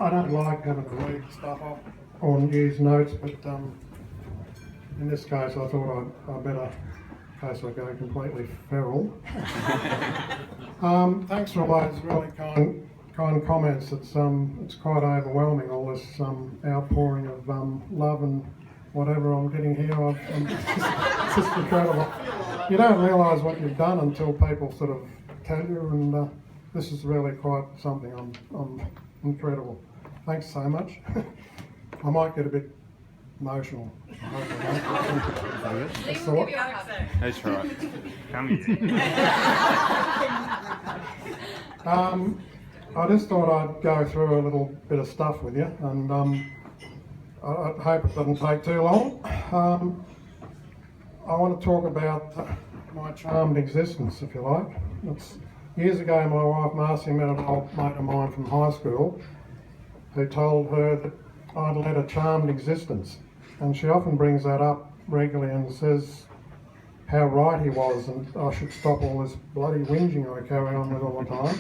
I don't like having to read stuff off or use notes, but in this case I thought I'd better, in case I go completely feral. Thanks for all those really kind comments. It's quite overwhelming, all this outpouring of love and whatever I'm getting here. It's just incredible. You don't realise what you've done until people sort of tell you, and this is really quite something. I'm incredible. Thanks so much. I might get a bit emotional. That's right. Come here. I just thought I'd go through a little bit of stuff with you, and I hope it doesn't take too long. I want to talk about my charmed existence, if you like. Years ago, my wife Marcy met an old mate of mine from high school who told her that I'd led a charmed existence, and she often brings that up regularly and says how right he was, and I should stop all this bloody whinging I carry on with all the time.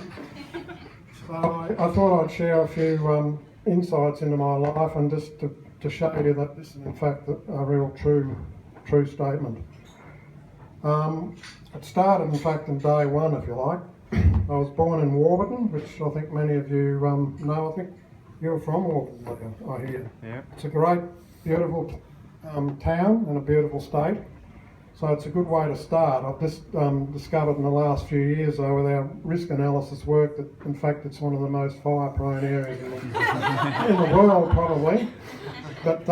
So I thought I'd share a few insights into my life, and just to show you that this is in fact a real true statement. It started in fact in day one, if you like. I was born in Warburton, which I think many of you know. I think you're from Warburton, I hear. Yeah. It's a great, beautiful town and a beautiful state. So it's a good way to start. I've just discovered in the last few years, though, with our risk analysis work, that in fact it's one of the most fire-prone areas in the world, probably. But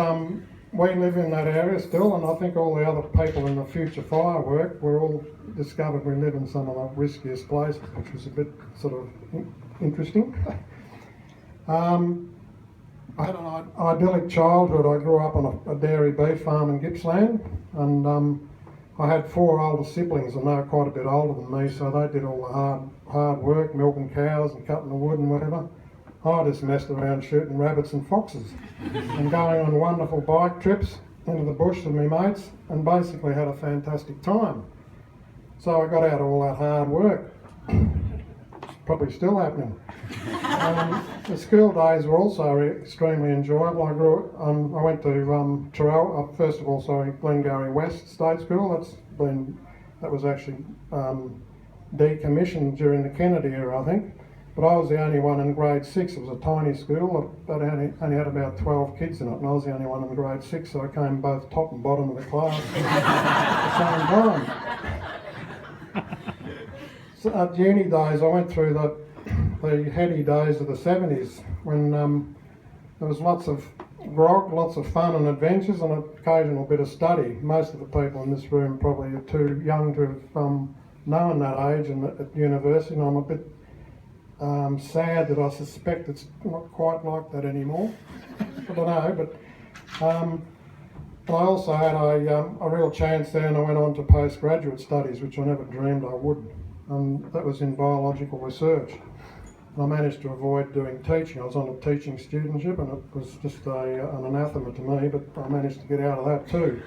we live in that area still, and I think all the other people in the future fire work, we're all discovered we live in some of the riskiest places, which was a bit sort of interesting. I had an idyllic childhood. I grew up on a dairy beef farm in Gippsland, and I had 4 older siblings, and they were quite a bit older than me, so they did all the hard work, milking cows and cutting the wood and whatever. I just messed around shooting rabbits and foxes and going on wonderful bike trips into the bush with my mates, and basically had a fantastic time. So I got out of all that hard work. It's probably still happening. The school days were also extremely enjoyable. I went to first of all, Glengarry West State School. That was actually decommissioned during the Kennedy era, I think. But I was the only one in grade 6. It was a tiny school, but only had about 12 kids in it, and I was the only one in grade 6, so I came both top and bottom of the class at the same time. So at uni days, I went through the heady days of the 70s, when there was lots of grog, lots of fun and adventures, and an occasional bit of study. Most of the people in this room probably are too young to have known that age and at university, and I'm a bit sad that I suspect it's not quite like that anymore. I don't know, but I also had a real chance there, and I went on to postgraduate studies, which I never dreamed I would, and that was in biological research. And I managed to avoid doing teaching. I was on a teaching studentship, and it was just an anathema to me, but I managed to get out of that too.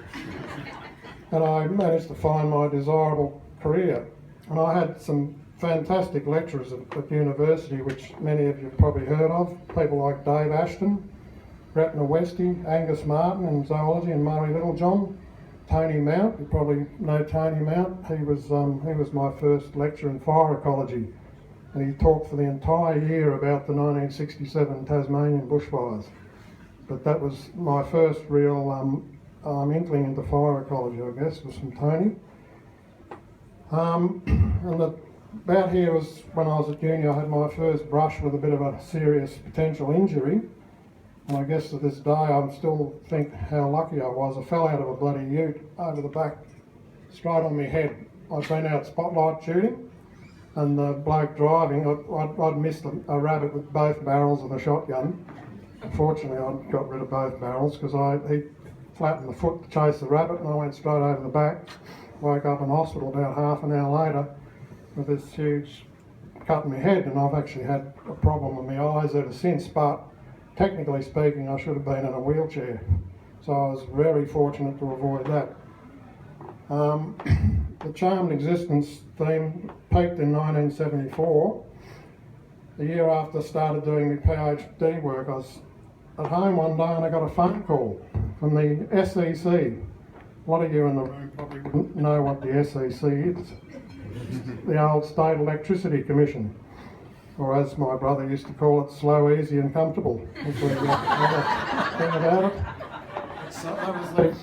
And I managed to find my desirable career. And I had some fantastic lecturers at university, which many of you have probably heard of. People like Dave Ashton, Gretna Westy, Angus Martin in zoology, and Murray Littlejohn. Tony Mount, you probably know Tony Mount. He was my first lecturer in fire ecology, and he talked for the entire year about the 1967 Tasmanian bushfires. But that was my first real inkling into fire ecology, I guess, was from Tony. About here was when I was at uni. I had my first brush with a bit of a serious potential injury, and I guess to this day I still think how lucky I was. I fell out of a bloody ute over the back, straight on my head. I'd been out spotlight shooting, and the bloke driving, I'd missed a rabbit with both barrels of the shotgun. Unfortunately, I got rid of both barrels because he flattened the foot to chase the rabbit, and I went straight over the back. Woke up in hospital about half an hour later with this huge cut in my head, and I've actually had a problem with my eyes ever since, but technically speaking I should have been in a wheelchair, so I was very fortunate to avoid that. The charmed existence theme peaked in 1974, a year after I started doing my PhD work, I was at home one day and I got a phone call from the SEC. A lot of you in the room probably wouldn't know what the SEC is. The old State Electricity Commission, or as my brother used to call it, slow, easy and comfortable. If we think about it. So that was the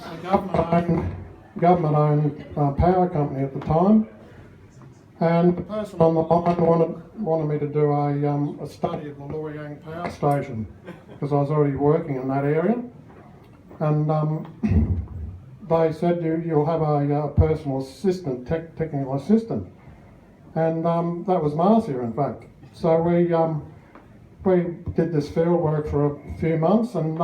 government-owned power company at the time. And the person on the line wanted me to do a study of the Loy Yang power station, because I was already working in that area. And they said you'll have a personal assistant, technical assistant. And that was Marcia, in fact. So we did this field work for a few months, and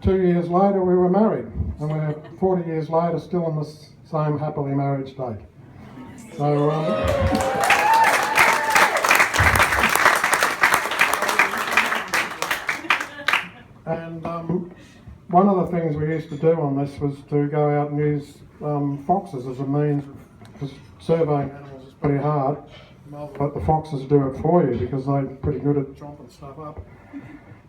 2 years later we were married. And we're 40 years later still in the same happily married state. So, and one of the things we used to do on this was to go out and use foxes as a means of, because surveying animals is pretty hard. Let the foxes do it for you because they're pretty good at chomping stuff up.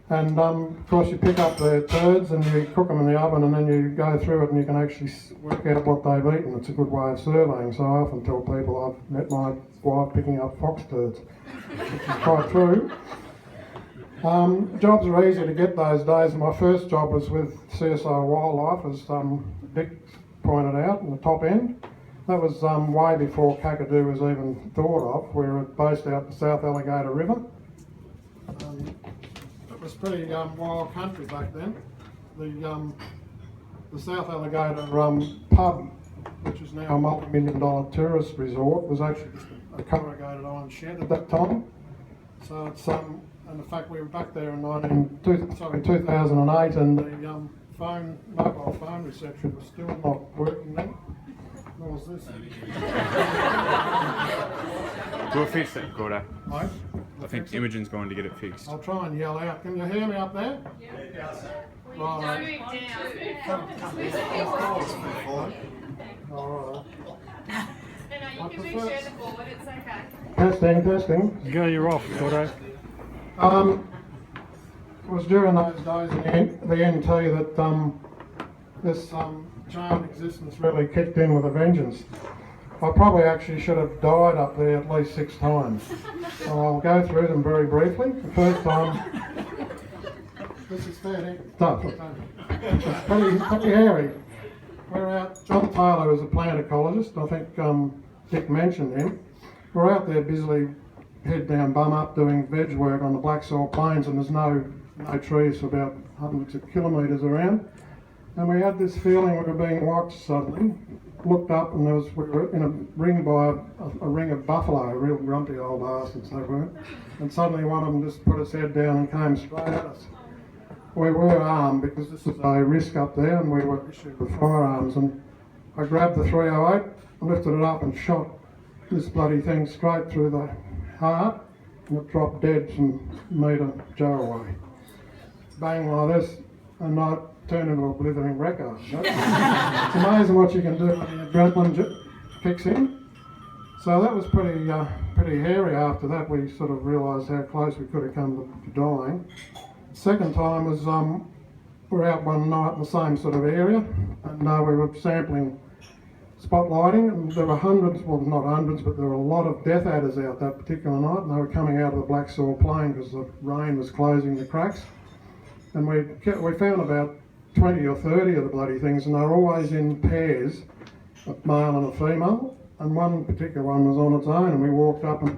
And of course you pick up their turds and you cook them in the oven, and then you go through it and you can actually work out what they've eaten. It's a good way of surveying. So I often tell people I've met my wife picking up fox turds, which is quite true. Jobs are easy to get those days. My first job was with CSO Wildlife, as Dick pointed out, in the top end. That was way before Kakadu was even thought of. We were based out the South Alligator River. It was pretty wild country back then. The South Alligator pub, which is now a multi-million-dollar tourist resort, was actually just a corrugated iron shed at that time. So it's and in fact we were back there in 2008, and the mobile phone reception was still not working then. What was this? We'll fix it, Gordo. Right? I think Imogen's going to get it fixed. I'll try and yell out. Can you hear me up there? Yes. Right. Alright. You can share the forward, it's okay. Testing. Go, you're off, Gordo. It was during those days in the NT that this giant existence really kicked in with a vengeance. I probably actually should have died up there at least 6 times. So I'll go through them very briefly. The first time, this is fair stuff. It's pretty hairy. We're out, John Taylor is a plant ecologist, I think Dick mentioned him. We're out there busily head down, bum up, doing veg work on the black soil plains, and there's no trees for about hundreds of kilometres around. And we had this feeling we were being watched suddenly. Looked up and we were in a ring by a ring of buffalo, real grumpy old bastards they were. And suddenly one of them just put his head down and came straight at us. We were armed because this is a risk up there, and we were issued with firearms. And I grabbed the 308, lifted it up and shot this bloody thing straight through the heart, and it dropped dead some metre Joe away. Bang like this, and I turned into a blithering wrecker. It's amazing what you can do when the adrenaline kicks in. So that was pretty hairy. After that, we sort of realised how close we could have come to dying. Second time was we were out one night in the same sort of area, and we were sampling spotlighting, and there were hundreds, well not hundreds, but there were a lot of death adders out that particular night, and they were coming out of the black soil plain because the rain was closing the cracks. And we found about 20 or 30 of the bloody things, and they were always in pairs, a male and a female, and one particular one was on its own, and we walked up and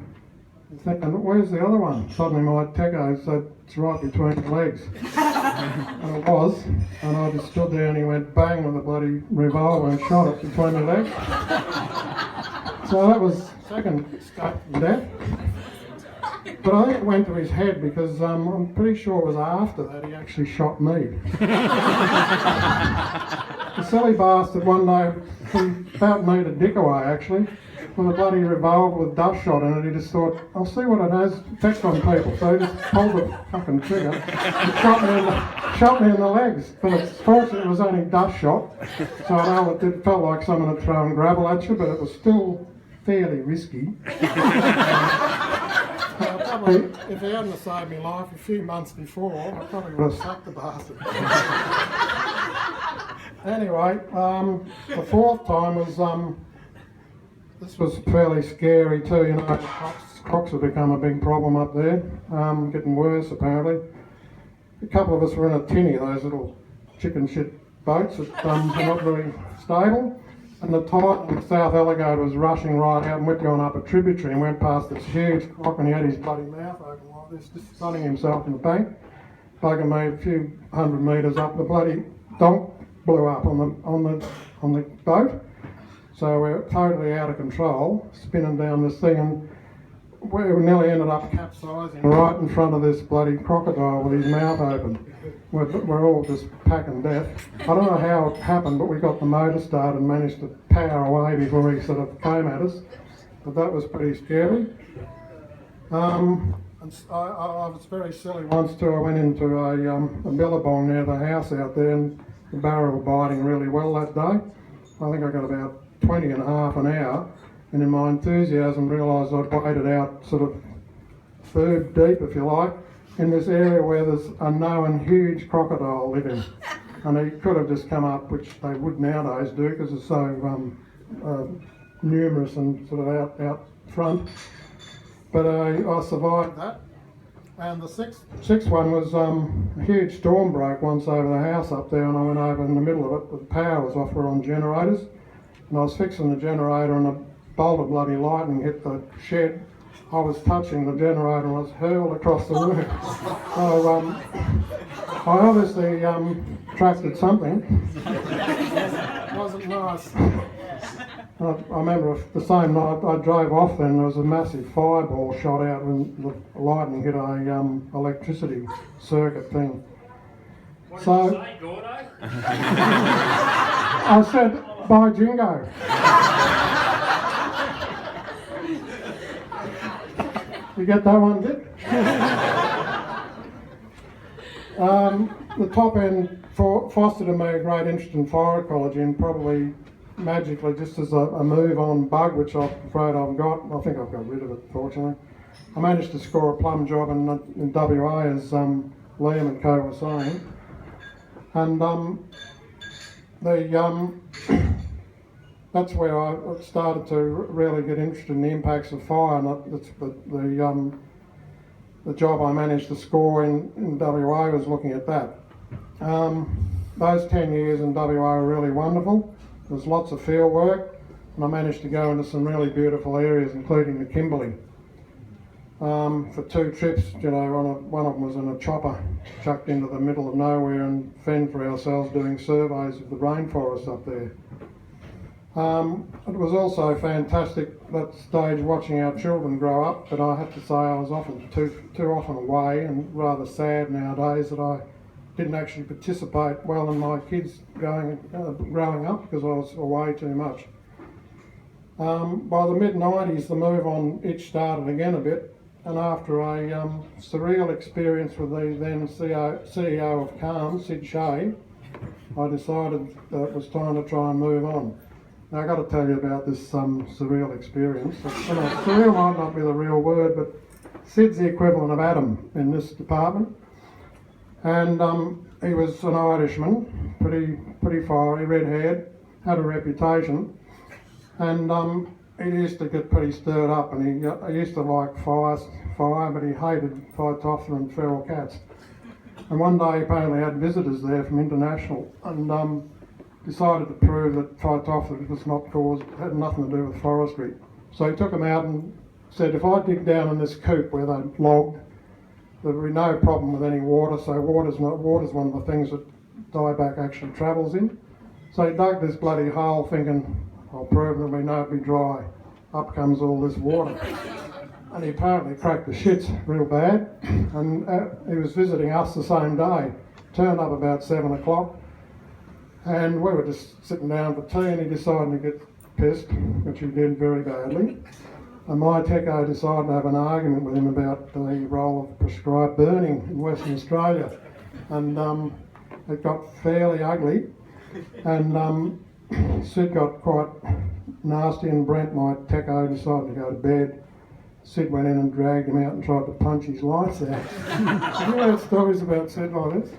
thinking, where's the other one? Suddenly my techo said, it's right between the legs. And it was, and I just stood there and he went bang with a bloody revolver and shot it between the legs. So that was second escape from death. But I think it went to his head because I'm pretty sure it was after that he actually shot me. The silly bastard one day, he about made a dick away actually, with a bloody revolver with dust shot in it. He just thought, I'll see what it has effect on people. So he just pulled the fucking trigger and shot me in the legs. But fortunately it was only dust shot, so I know it felt like someone had thrown gravel at you, but it was still fairly risky. probably, if he hadn't have saved my life a few months before, I probably would have sucked the bastard. Anyway, the fourth time was, this was fairly scary too, you know, crocs have become a big problem up there, getting worse apparently. A couple of us were in a tinny, those little chicken shit boats that are not very stable. And the Titan South Alligator was rushing right out, and we'd gone up a tributary and went past this huge croc, and he had his bloody mouth open like this, just sunning himself in the bank. Bugging me a few 100 metres up, the bloody donk blew up on the boat. So we're totally out of control, spinning down this thing, and we nearly ended up capsizing right in front of this bloody crocodile with his mouth open. We're all just packing death. I don't know how it happened, but we got the motor started and managed to power away before he sort of came at us. But that was pretty scary. And I was very silly once too. I went into a billabong near the house out there, and the barra were biting really well that day. I think I got about 20 and a half an hour, and in my enthusiasm realised I'd waded out sort of third deep, if you like, in this area where there's a known huge crocodile living. And he could have just come up, which they would nowadays do because it's so numerous and sort of out front. But I survived that. And the sixth one was a huge storm broke once over the house up there, and I went over in the middle of it, but the power was off, we're on generators. And I was fixing the generator, and a bolt of bloody lightning hit the shed. I was touching the generator and I was hurled across the room. So I obviously attracted something. It wasn't nice. I remember the same night I drove off, then there was a massive fireball shot out when the lightning hit a electricity circuit thing. What did So you say, Gordo? I said, bye Jingo. You get that one, Dick? The top end fostered in me a great interest in fire ecology, and probably magically, just as a move on bug, which I'm afraid I've got, I think I've got rid of it fortunately, I managed to score a plum job in WA, as Liam and co were saying. And that's where I started to really get interested in the impacts of fire, and the job I managed to score in WA was looking at that. Those 10 years in WA were really wonderful. There was lots of field work, and I managed to go into some really beautiful areas, including the Kimberley. For 2 trips, you know, one of them was in a chopper chucked into the middle of nowhere and fend for ourselves doing surveys of the rainforest up there. It was also fantastic that stage watching our children grow up, but I have to say I was often too often away, and rather sad nowadays that I didn't actually participate well in my kids growing up because I was away too much. By the mid-90s the move on itch started again a bit, and after a surreal experience with the then CEO of CALM, Sid Shea, I decided that it was time to try and move on. Now I've got to tell you about this surreal experience. Surreal might not be the real word, but Sid's the equivalent of Adam in this department. And he was an Irishman, pretty fiery, red-haired, had a reputation, and he used to get pretty stirred up, and he used to like fire, but he hated Phytophthora and feral cats. And one day he apparently had visitors there from International, and decided to prove that Phytophthora was had nothing to do with forestry. So he took them out and said, if I dig down in this coop where they logged, there would be no problem with any water, so water's one of the things that dieback actually travels in. So he dug this bloody hole thinking, I'll prove that we know it'll be dry. Up comes all this water. And he apparently cracked the shits real bad, and he was visiting us the same day. Turned up about 7 o'clock, and we were just sitting down for tea, and he decided to get pissed, which he did very badly. And my techo decided to have an argument with him about the role of prescribed burning in Western Australia. And it got fairly ugly, and Sid got quite nasty, and Brent, my techo, decided to go to bed. Sid went in and dragged him out and tried to punch his lights out. Have you heard stories about Sid like this?